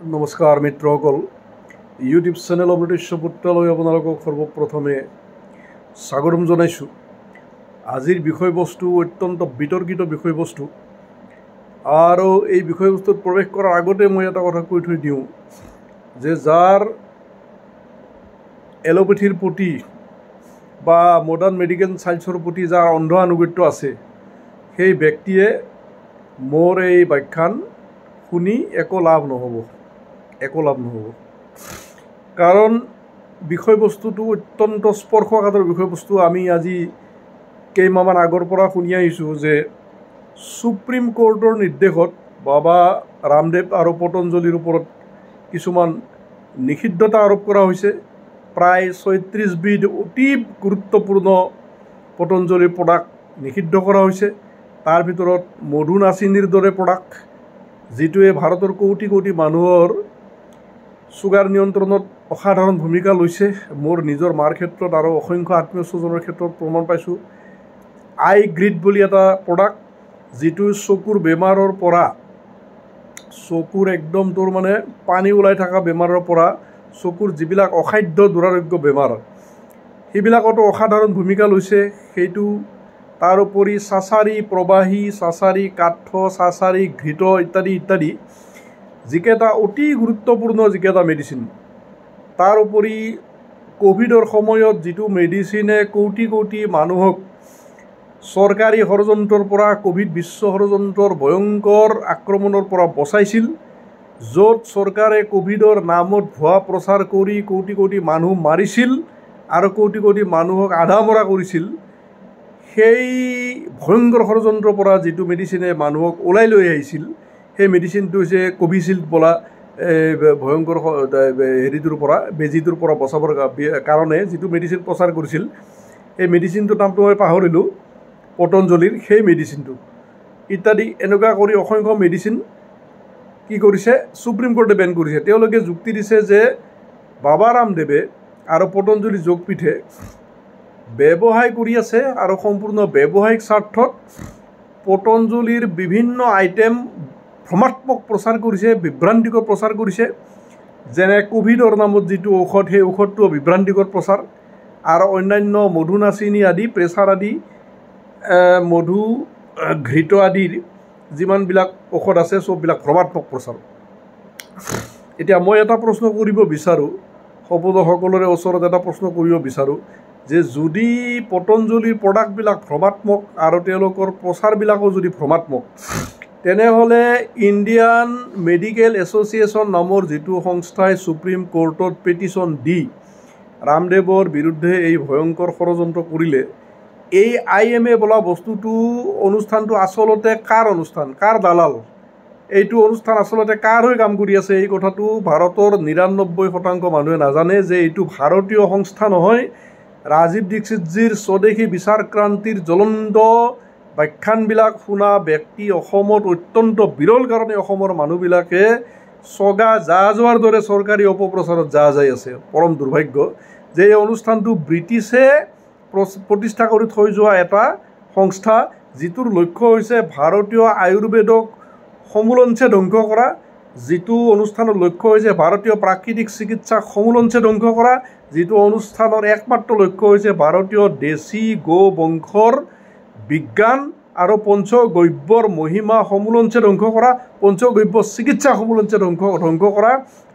নমস্কাৰ মিত্ৰসকল, YouTube channel অমৃতেশ্বৰ পুত্ৰালৈ আপোনালোকক সৰ্বপ্ৰথমে স্বাগতম জনাইছোঁ। আজিৰ বিষয়বস্তু অত্যন্ত বিতৰ্কিত বিষয়বস্তু, আৰু এই বিষয়বস্তুত প্ৰৱেশ কৰাৰ আগতে মই এটা কথা কৈ থৈ দিওঁ যে যাৰ এলোপেথিৰ প্ৰতি বা মডাৰ্ণ মেডিকেল ছায়েন্সৰ প্ৰতি যাৰ অন্ধ আনুগত্য আছে, সেই ব্যক্তিয়ে মোৰ এই ব্যাখ্যান শুনি একো লাভ নহ'ব। কাৰণ বিষয়বস্তুটো অত্যন্ত স্পৰ্শকাতৰ বিষয়বস্তু। আমি আজি কেইমাহমান আগৰ পৰা শুনি আহিছোঁ যে সুপ্ৰিম কোৰ্টৰ নিৰ্দেশত বাবা ৰামদেৱ আৰু পতঞ্জলিৰ ওপৰত কিছুমান নিষিদ্ধতা আৰোপ কৰা হৈছে। প্ৰায় ৩৬ বিধ অতি গুৰুত্বপূৰ্ণ পতঞ্জলিৰ প্ৰডাক্ট নিষিদ্ধ কৰা হৈছে। তাৰ ভিতৰত মধু নাচিনীৰ দৰে প্ৰডাক্ট, যিটোৱে ভাৰতৰ কোটি কোটি মানুহৰ ছুগাৰ নিয়ন্ত্ৰণত অসাধাৰণ ভূমিকা লৈছে। মোৰ নিজৰ মাৰ ক্ষেত্ৰত আৰু অসংখ্য আত্মীয় স্বজনৰ ক্ষেত্ৰত প্ৰমাণ পাইছোঁ। আই গ্ৰীড বুলি এটা প্ৰডাক্ট, যিটো চকুৰ বেমাৰৰ পৰা, চকুৰ একদম তোৰ মানে পানী ওলাই থকা বেমাৰৰ পৰা চকুৰ যিবিলাক অসাধ্য দুৰাৰোগ্য বেমাৰ, সেইবিলাকতো অসাধাৰণ ভূমিকা লৈছে সেইটো। তাৰোপৰি চাচাৰী প্ৰবাহী, চাচাৰী কাঠ, চাচাৰী ঘৃত ইত্যাদি ইত্যাদি যিকেইটা অতি গুৰুত্বপূৰ্ণ যিকেইটা মেডিচিন। তাৰোপৰি ক'ভিডৰ সময়ত যিটো মেডিচিনে কোটি কোটি মানুহক চৰকাৰী ষড়যন্ত্ৰৰ পৰা, ক'ভিড বিশ্ব ষড়যন্ত্ৰৰ ভয়ংকৰ আক্ৰমণৰ পৰা বচাইছিল, য'ত চৰকাৰে ক'ভিডৰ নামত ভুৱা প্ৰচাৰ কৰি কোটি কোটি মানুহ মাৰিছিল আৰু কোটি কোটি মানুহক আধা মৰা কৰিছিল, সেই ভয়ংকৰ ষড়যন্ত্ৰৰ পৰা যিটো মেডিচিনে মানুহক ওলাই লৈ আহিছিল, সেই মেডিচিনটো হৈছে কোভিচিল্ড বোলা ভয়ংকৰ হেৰিটোৰ পৰা, বেজীটোৰ পৰা বচাবৰ কাৰণে যিটো মেডিচিন প্ৰচাৰ কৰিছিল। সেই মেডিচিনটোৰ নামটো মই পাহৰিলোঁ, পতঞ্জলিৰ সেই মেডিচিনটো ইত্যাদি এনেকুৱা কৰি অসংখ্য মেডিচিন কি কৰিছে, সুপ্ৰিম কোৰ্টে বেন কৰিছে। তেওঁলোকে যুক্তি দিছে যে বাবা ৰামদেৱে আৰু পতঞ্জলি যোগপীঠে ব্যৱসায় কৰি আছে আৰু সম্পূৰ্ণ ব্যৱসায়িক স্বাৰ্থত পতঞ্জলিৰ বিভিন্ন আইটেম ভ্ৰমাত্মক প্ৰচাৰ কৰিছে, বিভ্ৰান্তিকৰ প্ৰচাৰ কৰিছে। যেনে ক'ভিডৰ নামত যিটো ঔষধ, সেই ঔষধটো বিভ্ৰান্তিকৰ প্ৰচাৰ, আৰু অন্যান্য মধু নাচিনী আদি, প্ৰেছাৰ আদি, মধু ঘৃত আদিৰ যিমানবিলাক ঔষধ আছে চববিলাক ভ্ৰমাত্মক প্ৰচাৰ। এতিয়া মই এটা প্ৰশ্ন কৰিব বিচাৰোঁ, সকলোৰে ওচৰত এটা প্ৰশ্ন কৰিব বিচাৰোঁ যে যদি পতঞ্জলিৰ প্ৰডাক্টবিলাক ভ্ৰমাত্মক আৰু তেওঁলোকৰ প্ৰচাৰবিলাকো যদি ভ্ৰমাত্মক, তেনেহ'লে ইণ্ডিয়ান মেডিকেল এছ'চিয়েশ্যন নামৰ যিটো সংস্থাই সুপ্ৰিম কোৰ্টত পেটিশ্যন দি ৰামদেৱৰ বিৰুদ্ধে এই ভয়ংকৰ ষড়যন্ত্ৰ কৰিলে, এই IMA বোলা বস্তুটো অনুষ্ঠানটো আচলতে কাৰ অনুষ্ঠান, কাৰ দালাল, এইটো অনুষ্ঠান আচলতে কাৰ হৈ কাম কৰি আছে, এই কথাটো ভাৰতৰ ৯৯% মানুহে নাজানে যে এইটো ভাৰতীয় সংস্থা নহয়। ৰাজীৱ দীক্ষিতজীৰ স্বদেশী বিচাৰ ক্ৰান্তিৰ জ্বলন্ত ব্যাখ্যানবিলাক শুনা ব্যক্তি অসমত অত্যন্ত বিৰল, কাৰণে অসমৰ মানুহবিলাকে চগা যা যোৱাৰ দৰে চৰকাৰী অপপ্ৰচাৰত যা যাই আছে। পৰম দুৰ্ভাগ্য যে এই অনুষ্ঠানটো ব্ৰিটিছে প্ৰতিষ্ঠা কৰি থৈ যোৱা এটা সংস্থা, যিটোৰ লক্ষ্য হৈছে ভাৰতীয় আয়ুৰ্বেদক সমূলঞ্চে ধ্বংস কৰা, যিটো অনুষ্ঠানৰ লক্ষ্য হৈছে ভাৰতীয় প্ৰাকৃতিক চিকিৎসাক সমূলঞ্চে ধ্বংস কৰা, যিটো অনুষ্ঠানৰ একমাত্ৰ লক্ষ্য হৈছে ভাৰতীয় দেশী গো বংশৰ বিজ্ঞান আৰু পঞ্চগব্যৰ মহিমা সমূলঞ্চে ধ্বংস কৰা, পঞ্চগব্য চিকিৎসা সমূলঞ্চে ধ্বংস কৰা,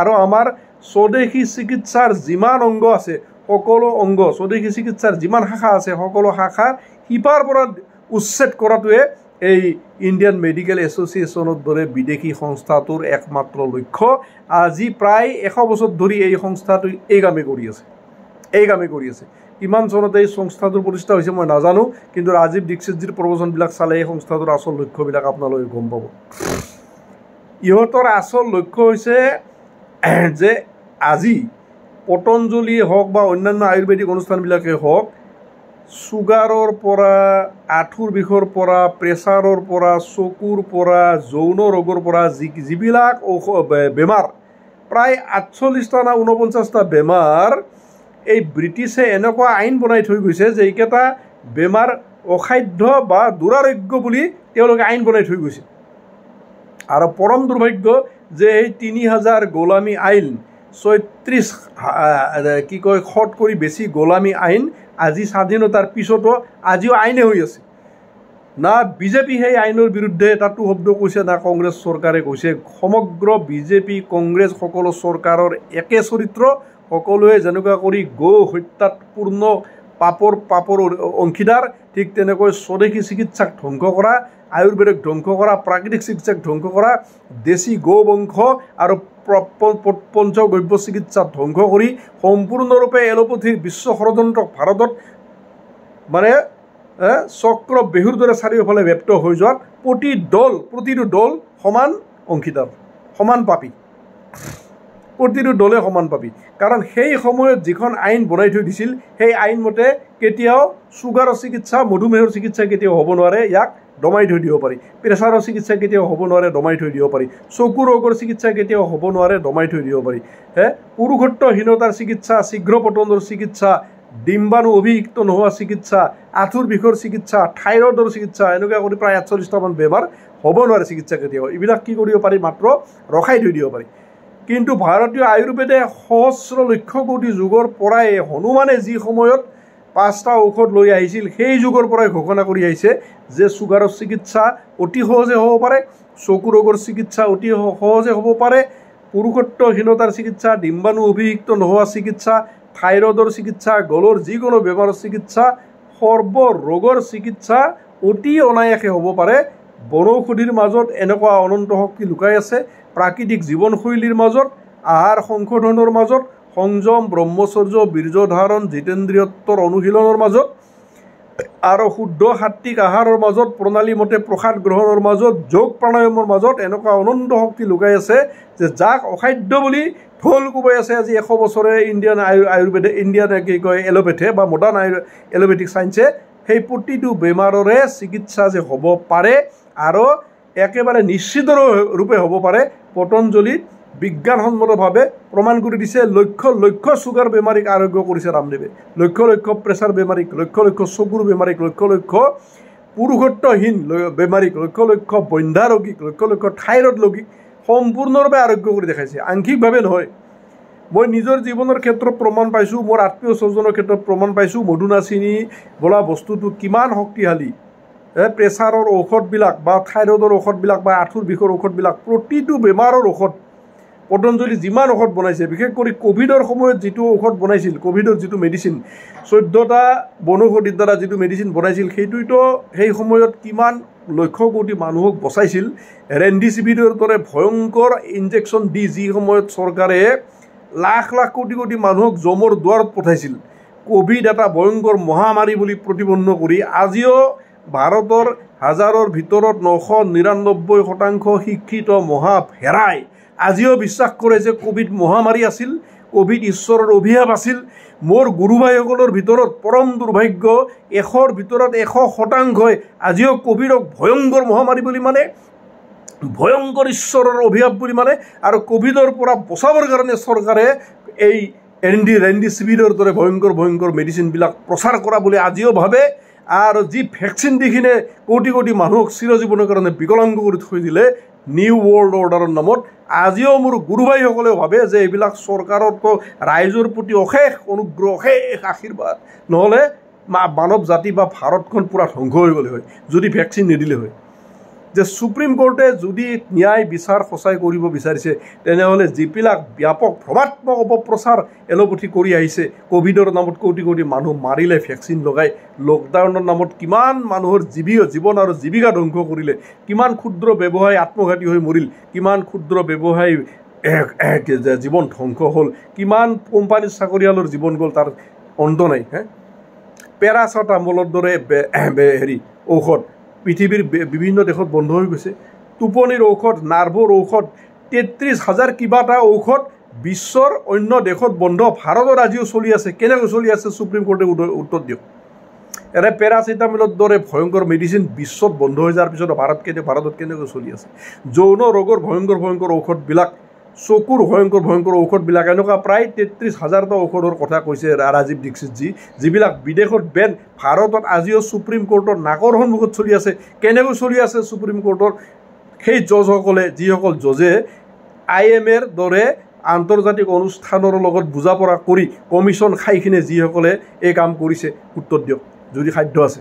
আৰু আমাৰ স্বদেশী চিকিৎসাৰ যিমান অংগ আছে, সকলো অংগ, স্বদেশী চিকিৎসাৰ যিমান শাখা আছে, সকলো শাখা শিপাৰ পৰা উচ্ছেদ কৰাটোৱে এই ইণ্ডিয়ান মেডিকেল এছ'চিয়েশ্যনৰ দৰে বিদেশী সংস্থাটোৰ একমাত্ৰ লক্ষ্য। আজি প্ৰায় ১০০ বছৰ ধৰি এই সংস্থাটোৱে এই কামেই কৰি আছে। কিমান চনত এই সংস্থাটোৰ প্ৰতিষ্ঠা হৈছে মই নাজানো, কিন্তু ৰাজীৱ দীক্ষিতজীৰ প্ৰবচনবিলাক চালে এই সংস্থাটোৰ আচল লক্ষ্যবিলাক আপোনালোকে গম পাব। ইহঁতৰ আচল লক্ষ্য হৈছে যে আজি পতঞ্জলিয়ে হওক বা অন্যান্য আয়ুৰ্বেদিক অনুষ্ঠানবিলাকেই হওক, ছুগাৰৰ পৰা, আঁঠুৰ বিষৰ পৰা, প্ৰেছাৰৰ পৰা, চকুৰ পৰা, যৌন ৰোগৰ পৰা যিবিলাক বেমাৰ, প্ৰায় ৪৮টা না ৪৯টা বেমাৰ, এই ব্ৰিটিছে এনেকুৱা আইন বনাই থৈ গৈছে যে এইকেইটা বেমাৰ অসাধ্য বা দুৰাৰোগ্য বুলি তেওঁলোকে আইন বনাই থৈ গৈছে। আৰু পৰম দুৰ্ভাগ্য যে এই 3000 গোলামী আইন 36 কি কয় শতকৰি বেছি গোলামী আইন আজি স্বাধীনতাৰ পিছতো আজিও আইনে হৈ আছে। না বিজেপি সেই আইনৰ বিৰুদ্ধে এটাটো শব্দ কৈছে, না কংগ্ৰেছ চৰকাৰে কৈছে। সমগ্ৰ বিজেপি কংগ্ৰেছ সকলো চৰকাৰৰ একে চৰিত্ৰ, সকলোৱে যেনেকুৱা কৰি গো হত্যাত পূৰ্ণ পাপৰ অংশীদাৰ, ঠিক তেনেকৈ স্বদেশী চিকিৎসাক ধ্বংস কৰা, আয়ুৰ্বেদিক ধ্বংস কৰা, প্ৰাকৃতিক চিকিৎসাক ধ্বংস কৰা, দেশী গো বংশ আৰু পঞ্চগব্য চিকিৎসা ধ্বংস কৰি সম্পূৰ্ণৰূপে এলোপেথিৰ বিশ্ব ষড়যন্ত্ৰক ভাৰতত মানে চক্ৰ বেহুৰ দৰে চাৰিওফালে ব্যপ্ত হৈ যোৱাত প্ৰতিটো দল সমান অংশীদাৰ, সমান পাপী, প্ৰতিটো দলে সমান পাপী। কাৰণ সেই সময়ত যিখন আইন বনাই থৈ দিছিল সেই আইন মতে কেতিয়াও চুগাৰৰ চিকিৎসা, মধুমেহৰ চিকিৎসা কেতিয়াও হ'ব নোৱাৰে, ইয়াক দমাই থৈ দিব পাৰি। প্ৰেছাৰৰ চিকিৎসা কেতিয়াও হ'ব নোৱাৰে, দমাই থৈ দিব পাৰি। চকু ৰোগৰ চিকিৎসা কেতিয়াও হ'ব নোৱাৰে, দমাই থৈ দিব পাৰি। পুৰুষত্বহীনতাৰ চিকিৎসা, শীঘ্ৰপতনৰ চিকিৎসা, ডিম্বাণু অভিযুক্ত নোহোৱা চিকিৎসা, আঁঠুৰ বিষৰ চিকিৎসা, থাইৰয়ডৰ চিকিৎসা, এনেকুৱা কৰি প্ৰায় 48টামান বেমাৰ হ'ব নোৱাৰে চিকিৎসা কেতিয়াও। এইবিলাক কি কৰিব পাৰি? মাত্ৰ ৰখাই থৈ দিব পাৰি। কিন্তু ভাৰতীয় আয়ুৰ্বেদে সহস্ৰ লক্ষ কোটি যুগৰ পৰাই হনুমানে যি সময়ত 5টা ঔষধ লৈ আহিছিল সেই যুগৰ পৰাই ঘোষণা কৰি আহিছে যে চুগাৰৰ চিকিৎসা অতি সহজে হ'ব পাৰে, চকু ৰোগৰ চিকিৎসা অতি সহজে হ'ব পাৰে, পুৰুষত্বহীনতাৰ চিকিৎসা, ডিম্বাণু অভিযুক্ত নোহোৱা চিকিৎসা, থাইৰয়ডৰ চিকিৎসা, গলৰ যিকোনো বেমাৰৰ চিকিৎসা, সৰ্বৰোগৰ চিকিৎসা অতি অনায়াসে হ'ব পাৰে। বনৌষধিৰ মাজত এনেকুৱা অনন্ত শক্তি লুকাই আছে, প্ৰাকৃতিক জীৱনশৈলীৰ মাজত, আহাৰ সংশোধনৰ মাজত, সংযম, ব্ৰহ্মচৰ্য, বীৰ্য ধাৰণ, জিতেন্দ্ৰিয়ত্বৰ অনুশীলনৰ মাজত আৰু শুদ্ধ সাত্বিক আহাৰৰ মাজত, প্ৰণালী মতে প্ৰসাদ গ্ৰহণৰ মাজত, যোগ প্ৰাণায়ামৰ মাজত এনেকুৱা অনন্ত শক্তি লুকাই আছে যে যাক অসাধ্য বুলি ঢোল কোবাই আছে আজি 100 বছৰে ইণ্ডিয়ান আয়ুৰ্বেদে, ইণ্ডিয়ান কি কয় এলোপেথে বা মডাৰ্ণ এলোপেথিক চায়েন্সে সেই প্ৰতিটো বেমাৰৰে চিকিৎসা যে হ'ব পাৰে আৰু একেবাৰে নিশ্চিত ৰূপে হ'ব পাৰে, পতঞ্জলীত বিজ্ঞানসন্মতভাৱে প্ৰমাণ কৰি দিছে। লক্ষ লক্ষ চুগাৰ বেমাৰীক আৰোগ্য কৰিছে ৰামদেৱে, লক্ষ লক্ষ প্ৰেছাৰ বেমাৰীক, লক্ষ লক্ষ চকুৰ বেমাৰীক, লক্ষ লক্ষ পুৰুষত্বহীন বেমাৰীক, লক্ষ লক্ষ বন্ধ্যা ৰোগীক, লক্ষ লক্ষ থাইৰয়ড ৰোগীক সম্পূৰ্ণৰূপে আৰোগ্য কৰি দেখাইছে, আংশিকভাৱে নহয়। মই নিজৰ জীৱনৰ ক্ষেত্ৰত প্ৰমাণ পাইছোঁ, মোৰ আত্মীয় স্বজনৰ ক্ষেত্ৰত প্ৰমাণ পাইছোঁ মধুনাচিনী বোলা বস্তুটো কিমান শক্তিশালী। প্ৰেছাৰৰ ঔষধবিলাক বা থাইৰয়ডৰ ঔষধবিলাক বা আঁঠুৰ বিষৰ ঔষধবিলাক, প্ৰতিটো বেমাৰৰ ঔষধ পতঞ্জলি যিমান ঔষধ বনাইছে, বিশেষ কৰি ক'ভিডৰ সময়ত যিটো ঔষধ বনাইছিল, ক'ভিডৰ যিটো মেডিচিন 14টা বনৌষধিৰ দ্বাৰা যিটো মেডিচিন বনাইছিল, সেইটোতো সেই সময়ত কিমান লক্ষ কোটি মানুহক বচাইছিল। ৰেমডিচিভিৰৰ দৰে ভয়ংকৰ ইনজেকশ্যন দি যি সময়ত চৰকাৰে লাখ লাখ কোটি কোটি মানুহক যমৰ দুৱাৰত পঠাইছিল, ক'ভিড এটা ভয়ংকৰ মহামাৰী বুলি প্ৰতিপন্ন কৰি আজিও ভাৰতৰ হাজাৰৰ ভিতৰত 999% শিক্ষিত মহাভেৰাই আজিও বিশ্বাস কৰে যে ক'ভিড মহামাৰী আছিল, ক'ভিড ঈশ্বৰৰ অভিশাপ আছিল। মোৰ গুৰু ভাইসকলৰ ভিতৰত পৰম দুৰ্ভাগ্য 100ৰ ভিতৰত 100% আজিও ক'ভিডক ভয়ংকৰ মহামাৰী বুলি মানে, ভয়ংকৰ ঈশ্বৰৰ অভিশাপ বুলি মানে, আৰু ক'ভিডৰ পৰা বচাবৰ কাৰণে চৰকাৰে এই ৰেমডিচিভিৰৰ দৰে ভয়ংকৰ ভয়ংকৰ মেডিচিনবিলাক প্ৰচাৰ কৰা বুলি আজিও ভাবে। আৰু যি ভেকচিন দি কিনে কোটি কোটি মানুহক চিৰজীৱনৰ কাৰণে বিকলাংগ কৰি থৈ দিলে নিউ ৱৰ্ল্ড অৰ্ডাৰৰ নামত, আজিও মোৰ গুৰু ভাইসকলেও ভাবে যে এইবিলাক চৰকাৰতো ৰাইজৰ প্ৰতি অশেষ অনুগ্ৰহ, অশেষ আশীৰ্বাদ, নহ'লে মানৱ জাতি বা ভাৰতখন পূৰা ধ্বংস হৈ গ'লে হয় যদি ভেকচিন নিদিলে হয়। যে সুপ্ৰিম কোৰ্টে যদি ন্যায় বিচাৰ সঁচাই কৰিব বিচাৰিছে তেনেহ'লে যিবিলাক ব্যাপক ভ্ৰমাত্মক অপপ্ৰচাৰ এলোপেথি কৰি আহিছে, ক'ভিডৰ নামত কোটি কোটি মানুহ মাৰিলে ভেকচিন লগাই, লকডাউনৰ নামত কিমান মানুহৰ জীৱন আৰু জীৱিকা ধ্বংস কৰিলে, কিমান ক্ষুদ্ৰ ব্যৱসায়ী আত্মঘাতী হৈ মৰিল, কিমান ক্ষুদ্ৰ ব্যৱসায়ী জীৱন ধ্বংস হ'ল, কিমান কোম্পানীৰ চাকৰিয়ালৰ জীৱন গ'ল, তাৰ অন্ত নাই। পেৰাচেটামলৰ দৰে ঔষধ পৃথিৱীৰ বিভিন্ন দেশত বন্ধ হৈ গৈছে। টোপনিৰ ঔষধ, নাৰ্ভৰ ঔষধ, 33,000 কিবাটা ঔষধ বিশ্বৰ অন্য দেশত বন্ধ, ভাৰতত আজিও চলি আছে। কেনেকৈ চলি আছে সুপ্ৰিম কোৰ্টে উত্তৰ দিয়ক। এনে পেৰাচিটামলৰ দৰে ভয়ংকৰ মেডিচিন বিশ্বত বন্ধ হৈ যোৱাৰ পিছত ভাৰতত কেনেকৈ চলি আছে। যৌন ৰোগৰ ভয়ংকৰ ভয়ংকৰ ঔষধবিলাক, চকুৰ ভয়ংকৰ ভয়ংকৰ ঔষধবিলাক, এনেকুৱা প্ৰায় 33,000টা ঔষধৰ কথা কৈছে ৰাজীৱ দীক্ষিতজী, যিবিলাক বিদেশত বেন, ভাৰতত আজিও সুপ্ৰিম কোৰ্টৰ নাকৰ সন্মুখত চলি আছে। কেনেকৈ চলি আছে সুপ্ৰিম কোৰ্টৰ সেই জজসকলে যিসকল জজে IMAৰ দৰে আন্তৰ্জাতিক অনুষ্ঠানৰ লগত বুজাপৰা কৰি কমিশ্যন খাই কিনে যিসকলে এই কাম কৰিছে উত্তৰ দিয়ক যদি সাধ্য আছে।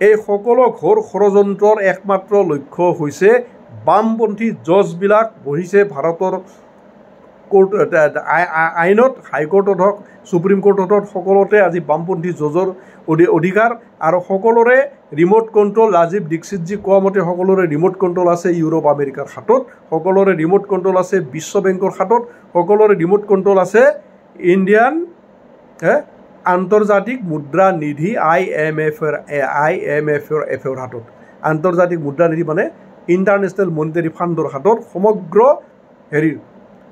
এই সকলো ঘোৰ ষড়যন্ত্ৰৰ একমাত্ৰ লক্ষ্য হৈছে বামপন্থী জজবিলাক বহিছে ভাৰতৰ কোৰ্ট আইনত, হাইকোৰ্টত হওক সুপ্ৰিম কোৰ্টত হওক সকলোতে আজি বামপন্থী জজৰ অধিকাৰ আৰু সকলোৰে ৰিম'ট কণ্ট্ৰল। ৰাজীৱ দীক্ষিতজী কোৱা মতে সকলোৰে ৰিম'ট কণ্ট্ৰল আছে ইউৰোপ আমেৰিকাৰ হাতত, সকলোৰে ৰিম'ট কণ্ট্ৰল আছে বিশ্ব বেংকৰ হাতত, সকলোৰে ৰিম'ট কণ্ট্ৰল আছে ইণ্ডিয়ান আন্তৰ্জাতিক মুদ্ৰা নিধি IMFৰ হাতত। আন্তৰ্জাতিক মুদ্ৰা নিধি মানে ইণ্টাৰনেশ্যনেল মনিটাৰী ফাণ্ডৰ হাতত সমগ্ৰ হেৰিৰ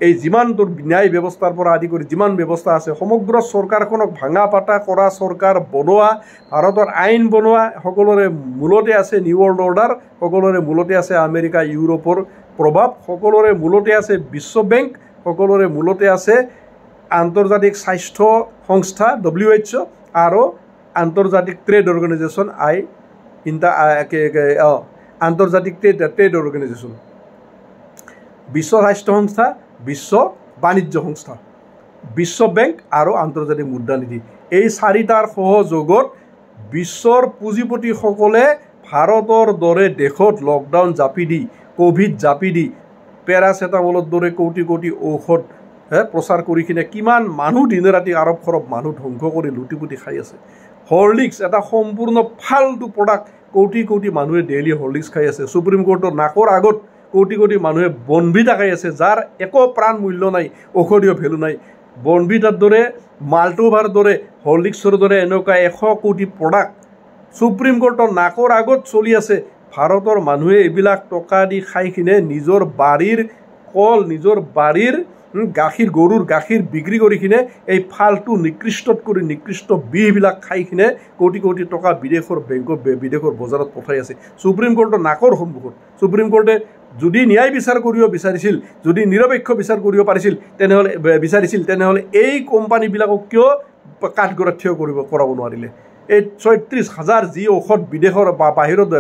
এই যিমান তোৰ ন্যায় ব্যৱস্থাৰ পৰা আদি কৰি যিমান ব্যৱস্থা আছে সমগ্ৰ চৰকাৰখনক ভাঙা পাতা কৰা, চৰকাৰ বনোৱা, ভাৰতৰ আইন বনোৱা সকলোৰে মূলতে আছে নিউ ৱৰ্ল্ড অৰ্ডাৰ, সকলোৰে মূলতে আছে আমেৰিকা ইউৰোপৰ প্ৰভাৱ, সকলোৰে মূলতে আছে বিশ্ব বেংক, সকলোৰে মূলতে আছে আন্তৰ্জাতিক স্বাস্থ্য সংস্থা WHO আৰু আন্তৰ্জাতিক ট্ৰেড অৰ্গেনাইজেশ্যন আন্তৰ্জাতিক ট্ৰেড অৰ্গেনাইজেশ্যন, বিশ্ব স্বাস্থ্য সংস্থা, বিশ্ব বাণিজ্য সংস্থা, বিশ্ব বেংক আৰু আন্তৰ্জাতিক মুদ্ৰা নিধি। এই চাৰিটাৰ সহযোগত বিশ্বৰ পুঁজিপতিসকলে ভাৰতৰ দৰে দেশত লকডাউন জাপি দি, ক'ভিড জাপি দি, পেৰাচেটামলৰ দৰে কোটি কোটি ঔষধ প্ৰচাৰ কৰি কিনে কিমান মানুহ দিনে ৰাতি আৰৱ খৰব মানুহ ধ্বংস কৰি লুটিপুটি খাই আছে। হৰলিক্স এটা সম্পূৰ্ণ ফাল্টু প্ৰডাক্ট, কোটি কোটি মানুহে ডেইলি হৰলিক্স খাই আছে। সুপ্ৰিম কোৰ্টৰ নাকৰ আগত কোটি কোটি মানুহে বনভিটা খাই আছে, যাৰ একো প্ৰাণ মূল্য নাই, ঔষধীয় ভেলু নাই। বনভিটাৰ দৰে, মাল্টোভাৰ দৰে, হৰলিক্সৰ দৰে এনেকুৱা 100 কোটি প্ৰডাক্ট সুপ্ৰিম কোৰ্টৰ নাকৰ আগত চলি আছে। ভাৰতৰ মানুহে এইবিলাক টকা দি খাই কিনে নিজৰ বাৰীৰ কল, নিজৰ বাৰীৰ গাখীৰ, গৰুৰ গাখীৰ বিক্ৰী কৰি কিনে এই ফাল্টু নিকৃষ্টত কৰি নিকৃষ্ট বিষবিলাক খাই কিনে কোটি কোটি টকা বিদেশৰ বেংকত, বিদেশৰ বজাৰত পঠাই আছে সুপ্ৰিম কোৰ্টৰ নাকৰ সন্মুখত। সুপ্ৰিম কোৰ্টে যদি ন্যায় বিচাৰ কৰিব বিচাৰিছিল, যদি নিৰপেক্ষ বিচাৰ কৰিব পাৰিছিল তেনেহ'লে এই কোম্পানীবিলাকক কিয় কাঠগড়াত থিয় কৰাব নোৱাৰিলে? এই 36,000 যি ঔষধ বিদেশৰ বা বাহিৰত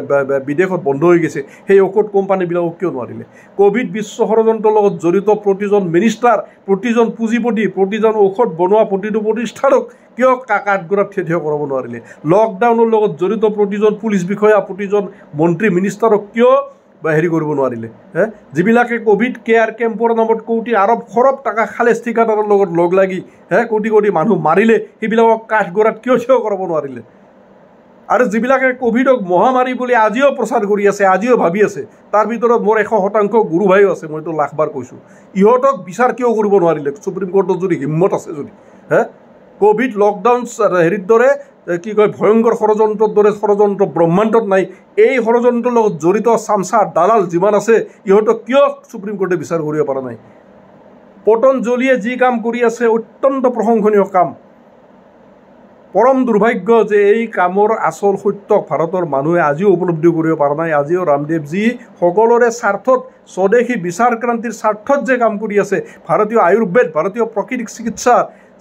বিদেশত বন্ধ হৈ গৈছে, সেই ঔষধ কোম্পানীবিলাকক কিয় নোৱাৰিলে? ক'ভিড বিশ্ব ষড়যন্ত্ৰৰ লগত জড়িত প্ৰতিজন মিনিষ্টাৰ, প্ৰতিজন পুঁজিপতি, প্ৰতিজন ঔষধ বনোৱা প্ৰতিটো প্ৰতিষ্ঠানক কিয় কাঠগড়াত থিয় কৰাব নোৱাৰিলে? লকডাউনৰ লগত জড়িত প্ৰতিজন পুলিচ বিষয়া, প্ৰতিজন মন্ত্ৰী মিনিষ্টাৰক কিয় হেৰি কৰিব নোৱাৰিলে? যিবিলাকে ক'ভিড কেয়াৰ কেম্পৰ নামত কোটি আৰৱ খৰব টকা খালেজ ঠিকাদাৰৰ লগত লগ লাগি কোটি কোটি মানুহ মাৰিলে, সেইবিলাকক কাঠগড়াত কিয় থিয় কৰাব নোৱাৰিলে? আৰু যিবিলাকে ক'ভিডক মহামাৰী বুলি আজিও প্ৰচাৰ কৰি আছে, আজিও ভাবি আছে, তাৰ ভিতৰত মোৰ 100% গুৰু ভাইও আছে, মইতো লাখবাৰ কৈছোঁ, ইহঁতক বিচাৰ কিয় কৰিব নোৱাৰিলে? সুপ্ৰিম কোৰ্টত যদি হিম্মত আছে যদি ক'ভিড লকডাউন হেৰিৰ দৰে কি কয় ভয়ংকৰ ষড়যন্ত্ৰৰ দৰে ষড়যন্ত্ৰ ব্ৰহ্মাণ্ডত নাই। এই ষড়যন্ত্ৰৰ লগত জড়িত চামচা দালাল যিমান আছে ইহঁতক কিয় সুপ্ৰিম কোৰ্টে বিচাৰ কৰিব পৰা নাই? পতঞ্জলীয়ে যি কাম কৰি আছে অত্যন্ত প্ৰশংসনীয় কাম। পৰম দুৰ্ভাগ্য যে এই কামৰ আচল সত্যক ভাৰতৰ মানুহে আজিও উপলব্ধি কৰিব পৰা নাই। আজিও ৰামদেৱজী সকলোৰে স্বাৰ্থত, স্বদেশী বিচাৰ ক্ৰান্তিৰ স্বাৰ্থত যে কাম কৰি আছে, ভাৰতীয় আয়ুৰ্বেদ, ভাৰতীয় প্ৰাকৃতিক চিকিৎসা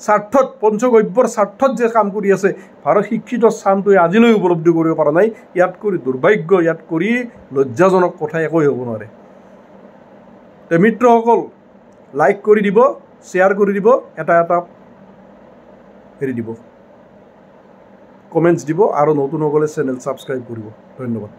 স্বাৰ্থত, পঞ্চগব্যৰ স্বাৰ্থত যে কাম কৰি আছে, ভাৰত শিক্ষিত চামটোৱে আজিলৈ উপলব্ধি কৰিব পৰা নাই। ইয়াত কৰি দুৰ্ভাগ্য, ইয়াত কৰি লজ্জাজনক কথা একোৱেই হ'ব নোৱাৰে। মিত্ৰসকল, লাইক কৰি দিব, শ্বেয়াৰ কৰি দিব, এটা হেৰি দিব, কমেণ্টছ দিব আৰু নতুনসকলে চেনেল ছাবস্ক্ৰাইব কৰিব। ধন্যবাদ।